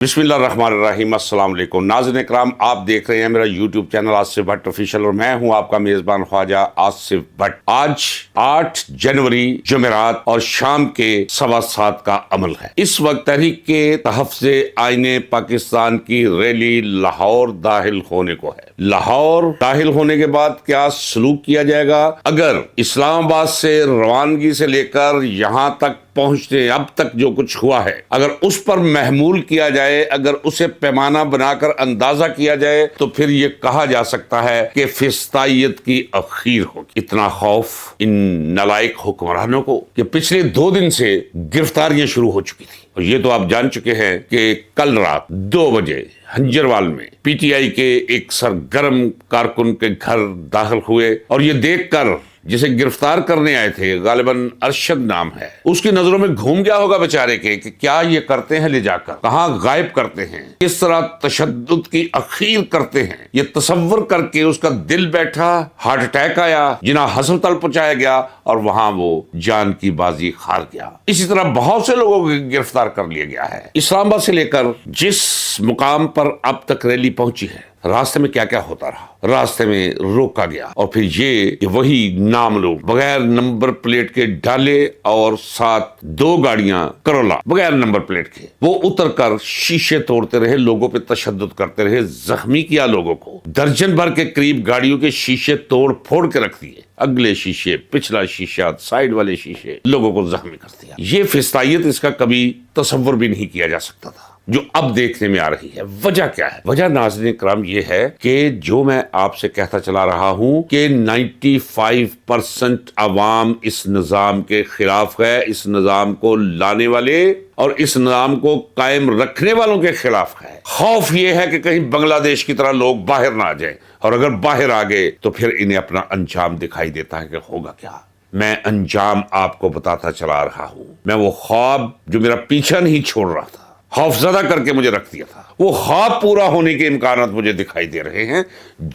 बिस्मिल्लाहिर्रहमानिर्रहीम। अस्सलाम वालेकुम नाज़रीन इकराम, आप देख रहे हैं मेरा YouTube channel Asif Bhatt official और मैं हूं आपका मेज़बान ख्वाजा आसिफ भट्ट। आज 8 जनवरी जुमेरात और शाम के 7:15 का अमल है। इस वक्त तहरीक के तहफ़्ज़े आईने पाकिस्तान की रैली लाहौर दाखिल होने को है। लाहौर दाखिल होने के बाद क्या सलूक किया जाएगा, अगर इस्लामाबाद से रवानगी से लेकर यहाँ तक पहुंचने अब तक जो कुछ हुआ है, अगर उस पर महमूल किया जाए, अगर उसे पैमाना बनाकर अंदाजा किया जाए, तो फिर ये कहा जा सकता है कि फिस्तायत की अखीर होगी। इतना खौफ इन नालायक हुक्मरानों को कि पिछले 2 दिन से गिरफ्तारियां शुरू हो चुकी थी। और ये तो आप जान चुके हैं कि कल रात 2 बजे हंजरवाल में पीटीआई के एक सरगर्म कारकुन के घर दाखिल हुए और ये देखकर जिसे गिरफ्तार करने आए थे, गालिबन अरशद नाम है, उसकी नजरों में घूम गया होगा बेचारे के कि क्या ये करते हैं, ले जाकर कहां गायब करते हैं, किस तरह तशद्दुद की अखीर करते हैं। ये तसव्वुर करके उसका दिल बैठा, हार्ट अटैक आया, जिन्हें हस्पताल पहुंचाया गया और वहां वो जान की बाजी हार गया। इसी तरह बहुत से लोगों को गिरफ्तार कर लिया गया है। इस्लामाबाद से लेकर जिस मुकाम पर अब तक रैली पहुंची है, रास्ते में क्या क्या होता रहा। रास्ते में रोका गया और फिर ये वही नाम लोग बगैर नंबर प्लेट के डाले और साथ 2 गाड़ियां करोला बगैर नंबर प्लेट के, वो उतरकर शीशे तोड़ते रहे, लोगों पे तशद्दुद करते रहे, जख्मी किया लोगों को। दर्जन भर के करीब गाड़ियों के शीशे तोड़ फोड़ के रख दिए, अगले शीशे, पिछला शीशा, साइड वाले शीशे, लोगों को जख्मी कर दिया। ये फिस्तायत, इसका कभी तसव्वुर भी नहीं किया जा सकता था जो अब देखने में आ रही है। वजह क्या है? वजह नाज़रीन करम ये है कि जो मैं आपसे कहता चला रहा हूं कि 95% अवाम इस निजाम के खिलाफ है, इस निजाम को लाने वाले और इस निजाम को कायम रखने वालों के खिलाफ है। खौफ ये है कि कहीं बांग्लादेश की तरह लोग बाहर ना आ जाए, और अगर बाहर आ गए तो फिर इन्हें अपना अंजाम दिखाई देता है कि होगा क्या। मैं अंजाम आपको बताता चला रहा हूं। मैं वो ख्वाब जो मेरा पीछा नहीं छोड़ रहा था, खौफजदा करके मुझे रख दिया था, वो ख्वाब पूरा होने के इम्कानात मुझे दिखाई दे रहे हैं।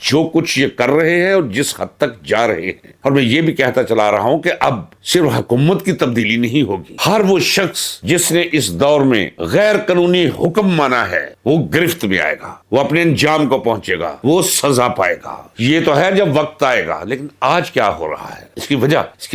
जो कुछ ये कर रहे हैं और जिस हद तक जा रहे हैं, और मैं ये भी कहता चला रहा हूं कि अब सिर्फ हुकूमत की तब्दीली नहीं होगी, हर वो शख्स जिसने इस दौर में गैर कानूनी हुक्म माना है वो गिरफ्त में आएगा, वो अपने अंजाम को पहुंचेगा, वो सजा पाएगा। ये तो है जब वक्त आएगा। लेकिन आज क्या हो रहा है, इसकी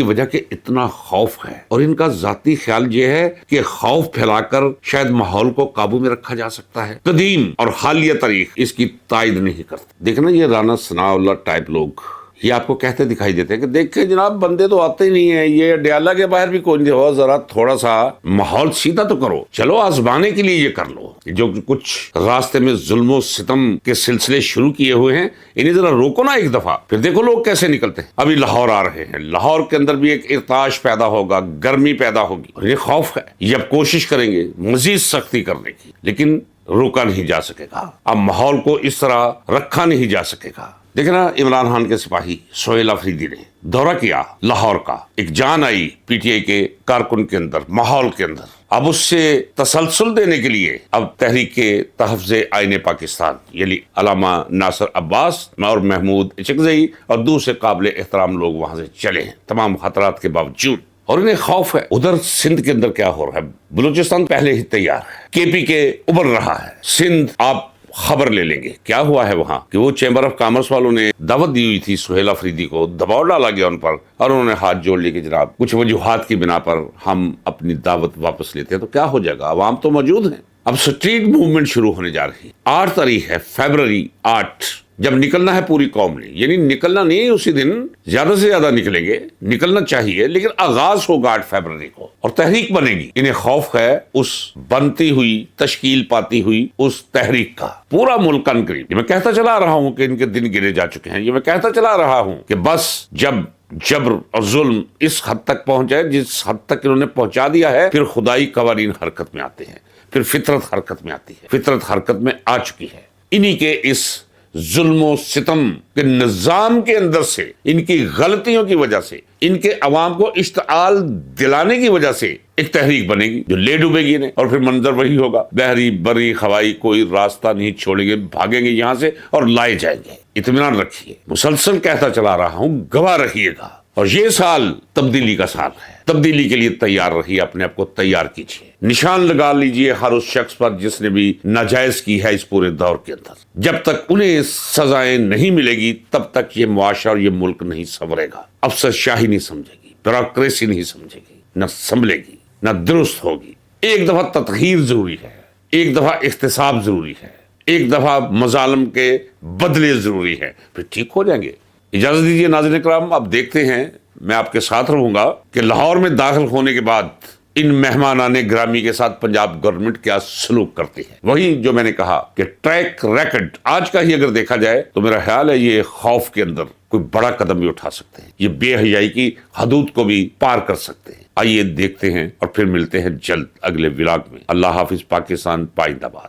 वजह कि इतना खौफ है, और इनका जाती ख्याल ये है कि खौफ फैलाकर शायद माहौल को काबू में रखा जा सकता है। कदीम और हालिया तारीख इसकी तायद नहीं करती। देखना, ये राना सनाउल्लाह टाइप लोग ये आपको कहते दिखाई देते हैं कि देखे जनाब, बंदे तो आते ही नहीं है, ये अडयाला के बाहर भी कोई नहीं हो, जरा थोड़ा सा माहौल सीधा तो करो, चलो आजमाने के लिए ये कर लो। जो कुछ रास्ते में जुल्म सितम के सिलसिले शुरू किए हुए हैं, इन्हें जरा रोको ना एक दफा, फिर देखो लोग कैसे निकलते हैं। अभी लाहौर आ रहे हैं, लाहौर के अंदर भी एक इर्ताश पैदा होगा, गर्मी पैदा होगी, और ये खौफ है। ये अब कोशिश करेंगे मजीद सख्ती करने की, लेकिन रोका नहीं जा सकेगा। अब माहौल को इस तरह रखा नहीं जा सकेगा। देखना, इमरान खान के सिपाही सोहेल अफरीदी ने दौरा किया लाहौर का, एक जान आई पीटीआई के कारकुन के अंदर, माहौल के अंदर। अब उससे तसलसल देने के लिए अब तहरीक के तहफ़्ज़े आईने पाकिस्तान यानी अल्लामा नासिर अब्बास और महमूद इचकज़ई और दूसरे काबिल एहतराम लोग वहां से चले हैं, तमाम खतरात के बावजूद। और इन्हें खौफ है। उधर सिंध के अंदर क्या हो रहा है, बलूचिस्तान पहले ही तैयार है, केपी के उभर रहा है। सिंध आप खबर ले लेंगे क्या हुआ है वहां कि वो चैम्बर ऑफ कॉमर्स वालों ने दावत दी हुई थी सोहेल अफरीदी को, दबाव डाला गया उन पर, और उन्होंने हाथ जोड़ लिए कि जनाब कुछ वजूहात की बिना पर हम अपनी दावत वापस लेते हैं। तो क्या हो जाएगा, अवाम तो मौजूद है। अब स्ट्रीट मूवमेंट शुरू होने जा रही है। 8 तारीख है, फरवरी 8, जब निकलना है पूरी कौम ने, यानी निकलना नहीं उसी दिन, ज्यादा से ज्यादा निकलेंगे, निकलना चाहिए, लेकिन आगाज होगा 8 फरवरी को और तहरीक बनेगी। इन्हें खौफ है उस बनती हुई, तश्कील पाती हुई उस तहरीक का। पूरा मुल्क करीब, ये मैं कहता चला रहा हूं कि इनके दिन गिने जा चुके हैं। ये मैं कहता चला रहा हूं कि बस जब जबर और जुल्म इस हद तक पहुंच जाए जिस हद तक इन्होंने पहुंचा दिया है, फिर खुदाई कवानीन हरकत में आते हैं, फिर फितरत हरकत में आती है। फितरत हरकत में आ चुकी है। इन्हीं के इस जुल्म सितम के निजाम के अंदर से, इनकी गलतियों की वजह से, इनके अवाम को इश्ताल दिलाने की वजह से एक तहरीक बनेगी जो ले डूबेगी इन्हें, और फिर मंजर वही होगा, बहरी बरी हवाई कोई रास्ता नहीं छोड़ेंगे, भागेंगे यहां से और लाए जाएंगे। इत्मीनान रखिए, मुसलसल कहता चला रहा हूं, गवाह रखिएगा। اور یہ سال تبدیلی کا سال ہے. تبدیلی کے لیے تیار رہیے, اپنے آپ کو تیار کیجیے. نشان لگا لیجیے ہر اس شخص پر جس نے بھی ناجائز کی ہے اس پورے دور کے اندر. جب تک انہیں سزائیں نہیں ملے گی تب تک یہ معاشرہ اور یہ ملک نہیں سنورے گا. افسر شاہی نہیں سمجھے گی, بیوروکریسی نہیں سمجھے گی, نہ سنبھلے گی, نہ درست ہوگی. ایک دفعہ تطہیر ضروری ہے, ایک دفعہ احتساب ضروری ہے, ایک دفعہ مظالم کے بدلے ضروری ہے, پھر ٹھیک ہو جائیں گے. اجازت دیجیے ناظرین کرام, اب دیکھتے ہیں, میں آپ کے ساتھ رہوں گا کہ لاہور میں داخل ہونے کے بعد ان مہمانان گرامی کے ساتھ پنجاب گورنمنٹ کیا سلوک کرتی ہے. وہی جو میں نے کہا کہ ٹریک ریکڈ آج کا ہی اگر دیکھا جائے تو میرا خیال ہے یہ خوف کے اندر کوئی بڑا قدم بھی اٹھا سکتے ہیں, یہ بے حیائی کی حدود کو بھی پار کر سکتے ہیں. آئیے دیکھتے ہیں اور پھر ملتے ہیں جلد اگلے ولاگ میں. اللہ حافظ. پاکستان پائندہ باد.